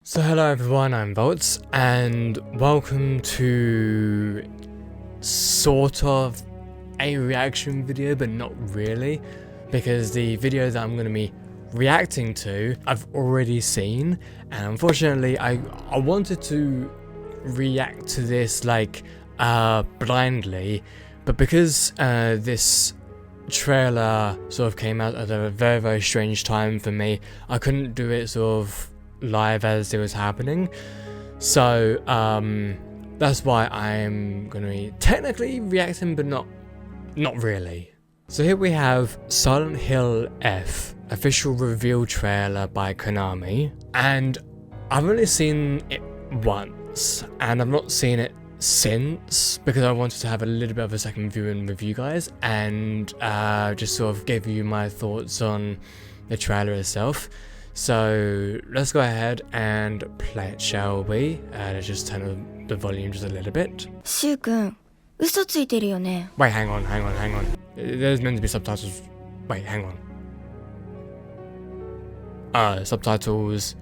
So hello everyone, I'm Voltz, and welcome to sort of a reaction video, but not really, because the video that I'm going to be reacting to, I've already seen, and unfortunately I wanted to react to this like blindly, but because this trailer sort of came out at a very strange time for me, I couldn't do it sort of live as it was happening, so that's why I'm gonna be technically reacting, but not really. So here we have Silent Hill F official reveal trailer by Konami, and I've only seen it once and I've not seen it since because I wanted to have a little bit of a second viewing with you guys and just sort of give you my thoughts on the trailer itself. So let's go ahead and play it, shall we? Let's just turn up the volume just a little bit. Wait, hang on. There's meant to be subtitles. Wait, hang on. Subtitles.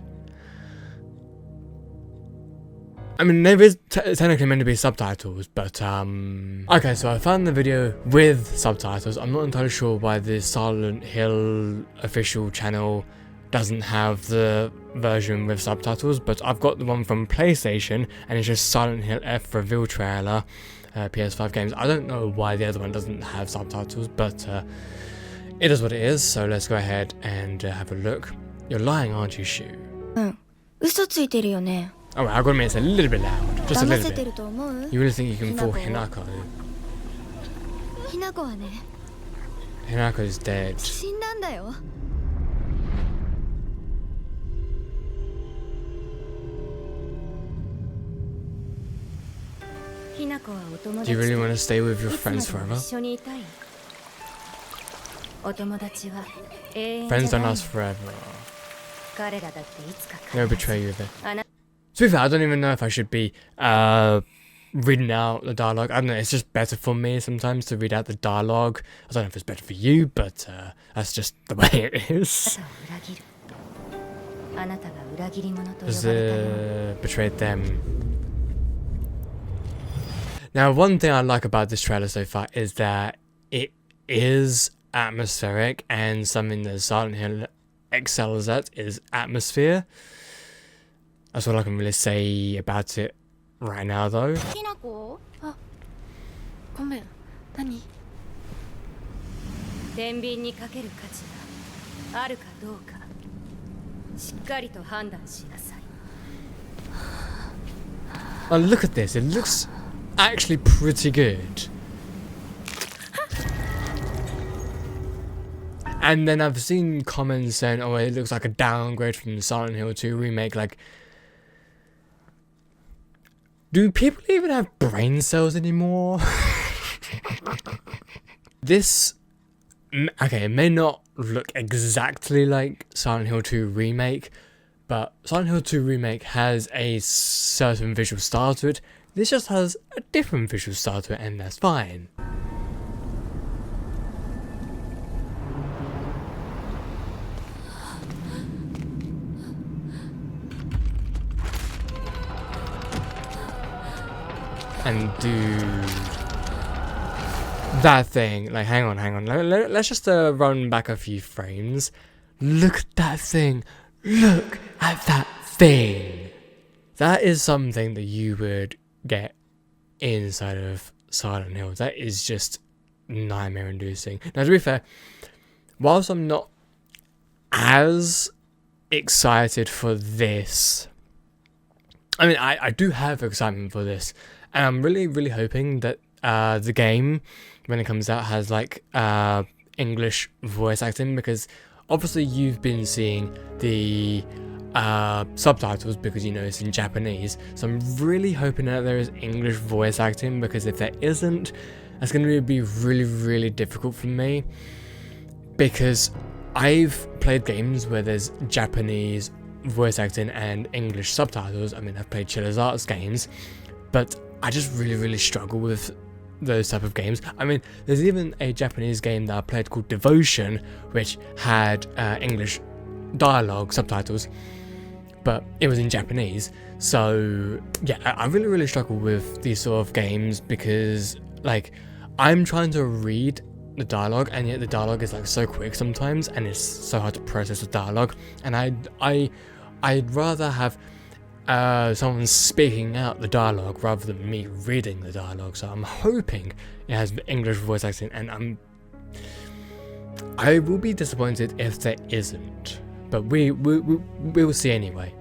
I mean, there is technically meant to be subtitles, but okay, so I found the video with subtitles. I'm not entirely sure why the Silent Hill official channel doesn't have the version with subtitles, but I've got the one from PlayStation, and it's just Silent Hill F reveal trailer, PS5 games. I don't know why the other one doesn't have subtitles, but it is what it is, so let's go ahead and have a look. You're lying, aren't you, Shu? Oh, I gotta admit, it's a little bit loud, just a little bit. You really think you can fool Hinako? Hinako's dead. Do you really want to stay with your friends forever? Friends don't last forever. They'll betray you then. To be fair, I don't even know if I should be reading out the dialogue. I don't know, it's just better for me sometimes to read out the dialogue. I don't know if it's better for you, but that's just the way it is. Has betrayed them. Now, one thing I like about this trailer so far is that it is atmospheric, and something that Silent Hill excels at is atmosphere. That's all I can really say about it right now, though. Oh, look at this, it looks actually pretty good. And then I've seen comments saying, oh, it looks like a downgrade from the Silent Hill 2 remake. Like, do people even have brain cells anymore? This, okay, it may not look exactly like Silent Hill 2 remake, but Silent Hill 2 remake has a certain visual style to it. This just has a different visual style to it, and that's fine. And dude, that thing, like, hang on. Let's just run back a few frames. Look at that thing. Look at that thing. That is something that you would get inside of Silent Hill. That is just nightmare inducing. Now, to be fair, whilst I'm not as excited for this, I mean, I do have excitement for this, and I'm really hoping that the game, when it comes out, has like English voice acting, because obviously you've been seeing the subtitles because you know it's in Japanese, so I'm really hoping that there is English voice acting, because if there isn't, that's going to be really difficult for me, because I've played games where there's Japanese voice acting and English subtitles. I mean, I've played Chiller's Arts games, but I just really struggle with those type of games. I mean, there's even a Japanese game that I played called Devotion, which had English dialogue subtitles, but it was in Japanese. So yeah, I really struggle with these sort of games because like I'm trying to read the dialogue, and yet the dialogue is like so quick sometimes, and it's so hard to process the dialogue. And I'd rather have someone speaking out the dialogue rather than me reading the dialogue. So I'm hoping it has the English voice acting, and I will be disappointed if there isn't. But we will see anyway.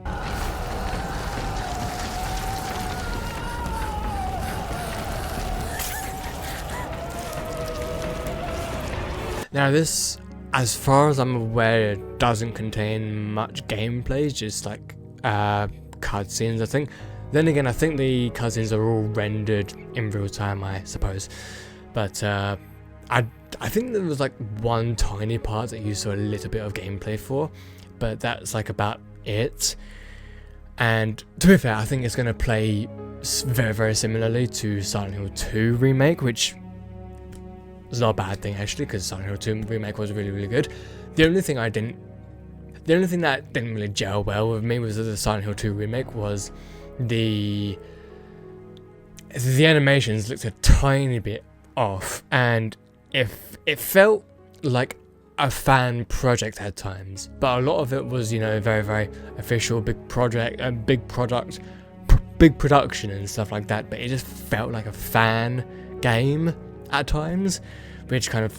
Now this, as far as I'm aware, doesn't contain much gameplay, just like cutscenes, I think. Then again, I think the cutscenes are all rendered in real time, I suppose. But I think there was like one tiny part that you saw a little bit of gameplay for, but that's like about it. And to be fair, I think it's going to play very similarly to Silent Hill 2 Remake, which is not a bad thing actually, because Silent Hill 2 Remake was really good. The only thing that didn't really gel well with me was that the Silent Hill 2 Remake was the animations looked a tiny bit off, and if it felt like a fan project at times, but a lot of it was, you know, very official, big production and stuff like that. But it just felt like a fan game at times, which kind of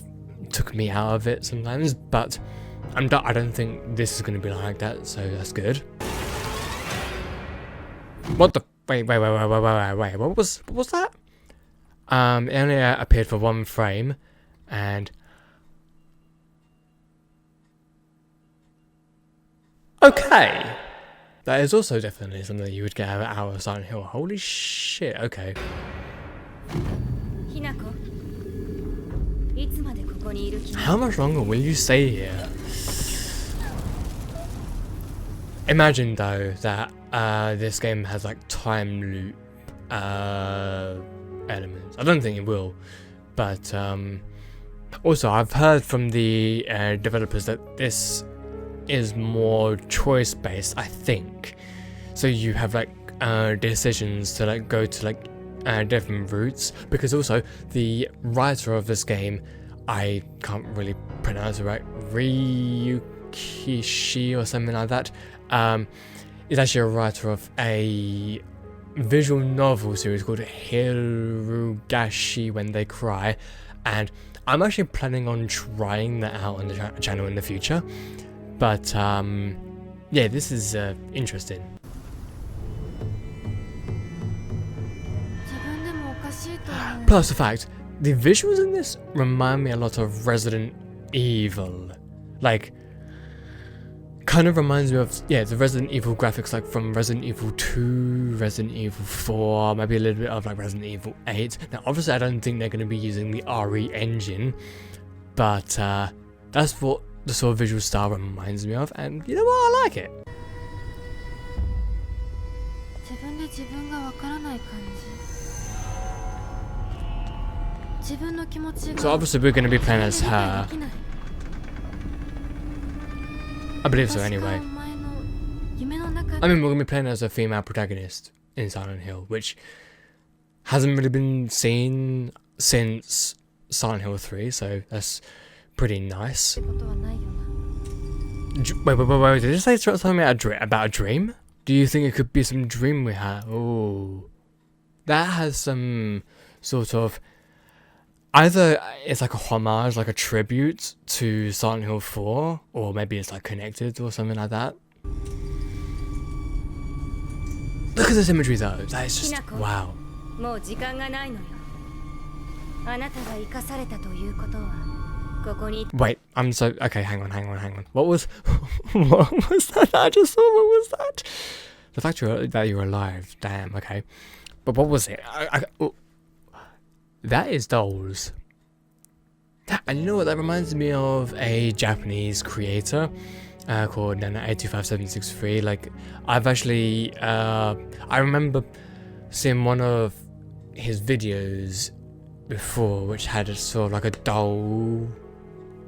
took me out of it sometimes. But I don't think this is going to be like that, so that's good. What the? Wait! What was that? It only appeared for one frame, and okay, that is also definitely something you would get out of Silent Hill. Holy shit! Okay. How much longer will you stay here? Imagine though that this game has like time loop elements. I don't think it will, but also I've heard from the developers that this is more choice based, I think. So you have like decisions to like go to like different routes, because also the writer of this game, I can't really pronounce it right, Ryukishi or something like that, is actually a writer of a visual novel series called Hirugashi When They Cry, and I'm actually planning on trying that out on the channel in the future. But yeah, this is interesting. Plus the fact, the visuals in this remind me a lot of Resident Evil. Like, kind of reminds me of, yeah, the Resident Evil graphics, like from Resident Evil 2, Resident Evil 4, maybe a little bit of like Resident Evil 8. Now obviously I don't think they're going to be using the RE engine, but that's what the sort of visual style reminds me of, and you know what, I like it. So obviously we're going to be playing as her. I believe so anyway. I mean, we're going to be playing as a female protagonist in Silent Hill, which hasn't really been seen since Silent Hill 3, so that's pretty nice. Wait, did you say something about a dream? Do you think it could be some dream we had? Oh, that has some sort of, either it's like a homage, like a tribute to Silent Hill 4, or maybe it's like connected or something like that. Look at this imagery though, that is just, wow. Wait, I'm so, okay, hang on. What was that? I just saw, what was that? The fact that you're alive, damn, okay. But what was it? Oh, that is dolls. And you know what, that reminds me of a Japanese creator called Nana825763. Like, I've actually, I remember seeing one of his videos before, which had a sort of like a doll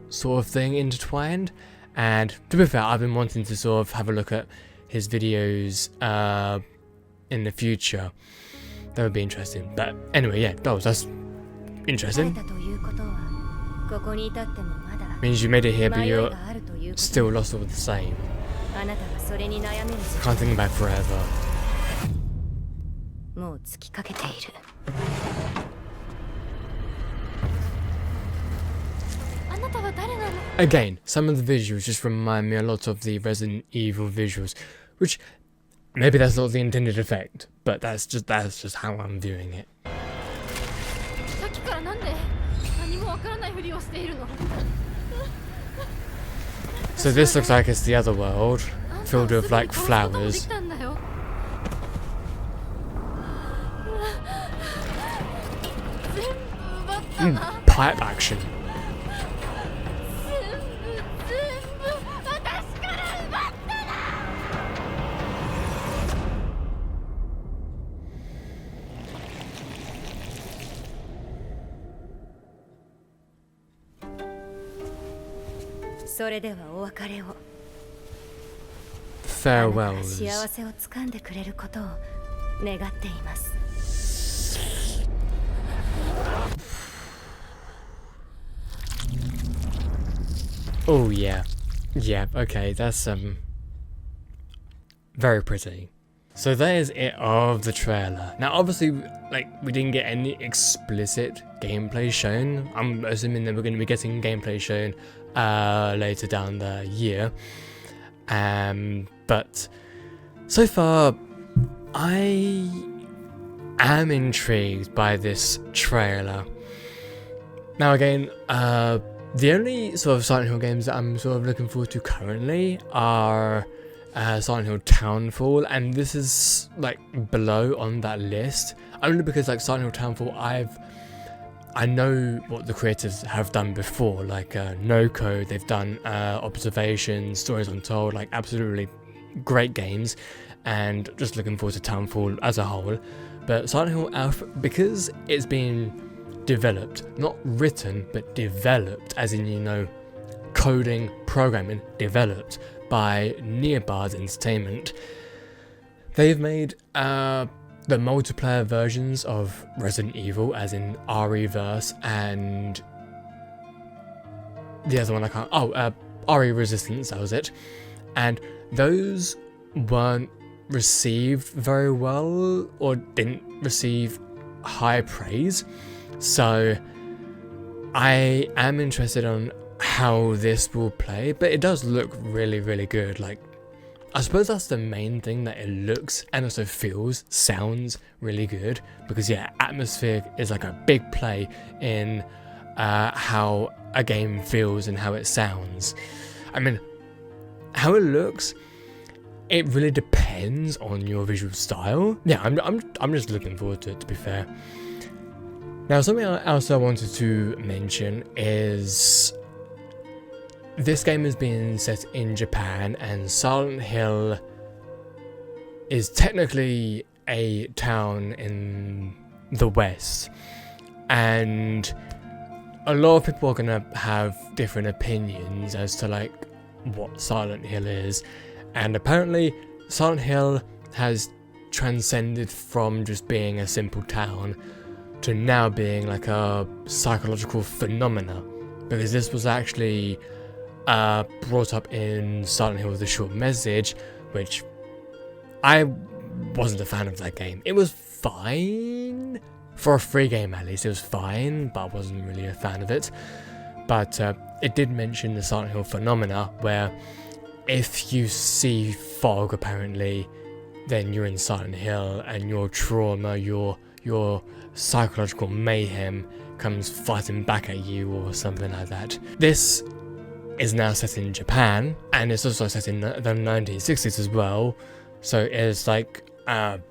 sort of thing intertwined, and to be fair, I've been wanting to sort of have a look at his videos in the future. That would be interesting. But anyway, yeah, that's interesting. Means you made it here, but you're still lost all the same. Can't think about forever. Again, some of the visuals just remind me a lot of the Resident Evil visuals, which maybe that's not the intended effect, but that's just how I'm viewing it. So this looks like it's the other world, filled with like flowers. Pipe action. Farewells. Oh yeah, okay, that's very pretty. So that is it of the trailer. Now obviously, like, we didn't get any explicit gameplay shown. I'm assuming that we're going to be getting gameplay shown later down the year. But so far, I am intrigued by this trailer. Now again, the only sort of Silent Hill games that I'm sort of looking forward to currently are Silent Hill Townfall, and this is like below on that list, only because like Silent Hill Townfall, I know what the creators have done before, like No Code, they've done Observations, Stories Untold, like absolutely great games, and just looking forward to Townfall as a whole. But Silent Hill Alpha, because it's been developed, not written, but developed, as in, you know, coding, programming, developed by Nearbard Entertainment. They've made the multiplayer versions of Resident Evil, as in RE-verse, and the other one I can't, RE Resistance, that was it. And those weren't received very well, or didn't receive high praise. So I am interested on how this will play, but it does look really, really good. Like, I suppose that's the main thing, that it looks and also feels, sounds really good, because yeah, atmosphere is like a big play in how a game feels and how it sounds. I mean, how it looks, it really depends on your visual style. Yeah, I'm just looking forward to it, to be fair. Now, something else I wanted to mention is this game is being set in Japan, and Silent Hill is technically a town in the West, and a lot of people are gonna have different opinions as to like what Silent Hill is, and apparently Silent Hill has transcended from just being a simple town to now being like a psychological phenomena, because this was actually brought up in Silent Hill: The Short Message, which I wasn't a fan of that game. It was fine for a free game, at least it was fine, but I wasn't really a fan of it. But it did mention the Silent Hill phenomena, where if you see fog, apparently, then you're in Silent Hill, and your trauma, your psychological mayhem comes fighting back at you, or something like that. This is now set in Japan, and it's also set in the 1960s as well, so it's like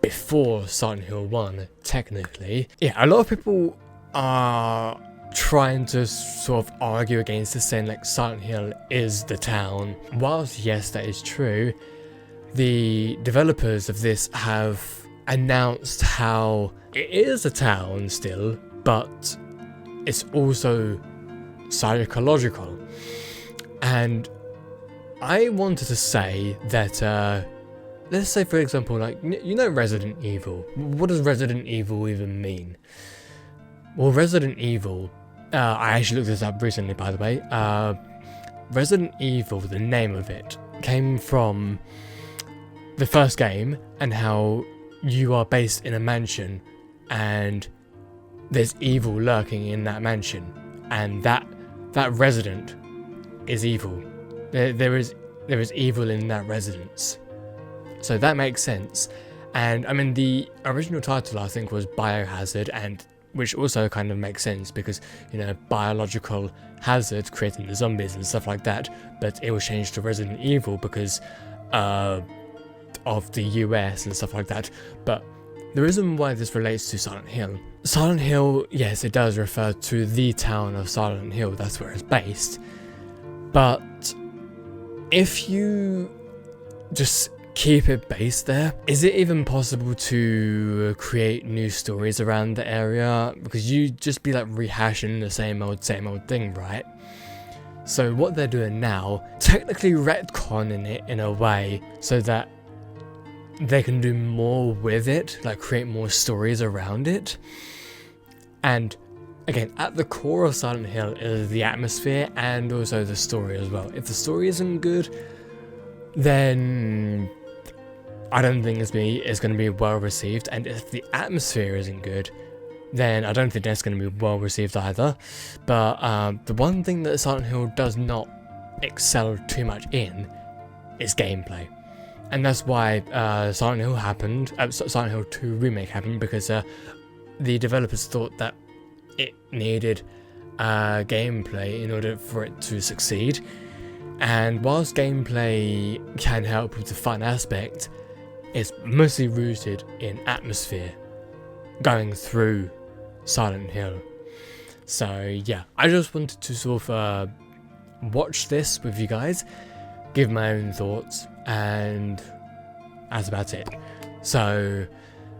before Silent Hill 1, technically. Yeah, a lot of people are trying to sort of argue against this, saying like Silent Hill is the town. Whilst yes, that is true, the developers of this have announced how it is a town still, but it's also psychological. And I wanted to say that let's say for example, like, you know Resident Evil. What does Resident Evil even mean? Well, Resident Evil, I actually looked this up recently, by the way. Resident Evil, the name of it, came from the first game and how you are based in a mansion and there's evil lurking in that mansion, and that resident is evil. There is evil in that residence. So that makes sense. And I mean, the original title I think was Biohazard, and which also kind of makes sense because, you know, biological hazard creating the zombies and stuff like that, but it was changed to Resident Evil because of the US and stuff like that. But the reason why this relates to Silent Hill, yes, it does refer to the town of Silent Hill, that's where it's based. But if you just keep it based there, is it even possible to create new stories around the area? Because you just be like rehashing the same old thing, right? So what they're doing now, technically retconning it in a way so that they can do more with it, like create more stories around it. And again, at the core of Silent Hill is the atmosphere and also the story as well. If the story isn't good, then I don't think it's going to be well received, and if the atmosphere isn't good, then I don't think that's going to be well received either. But the one thing that Silent Hill does not excel too much in is gameplay. And that's why Silent Hill 2 Remake happened, because the developers thought that it needed gameplay in order for it to succeed. And whilst gameplay can help with the fun aspect, it's mostly rooted in atmosphere going through Silent Hill. So yeah, I just wanted to sort of watch this with you guys, give my own thoughts, and that's about it. So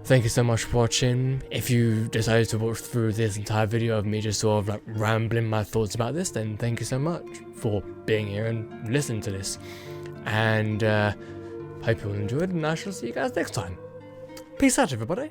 thank you so much for watching. If you decided to watch through this entire video of me just sort of like rambling my thoughts about this, then thank you so much for being here and listening to this. And hope you all enjoyed, and I shall see you guys next time. Peace out, everybody.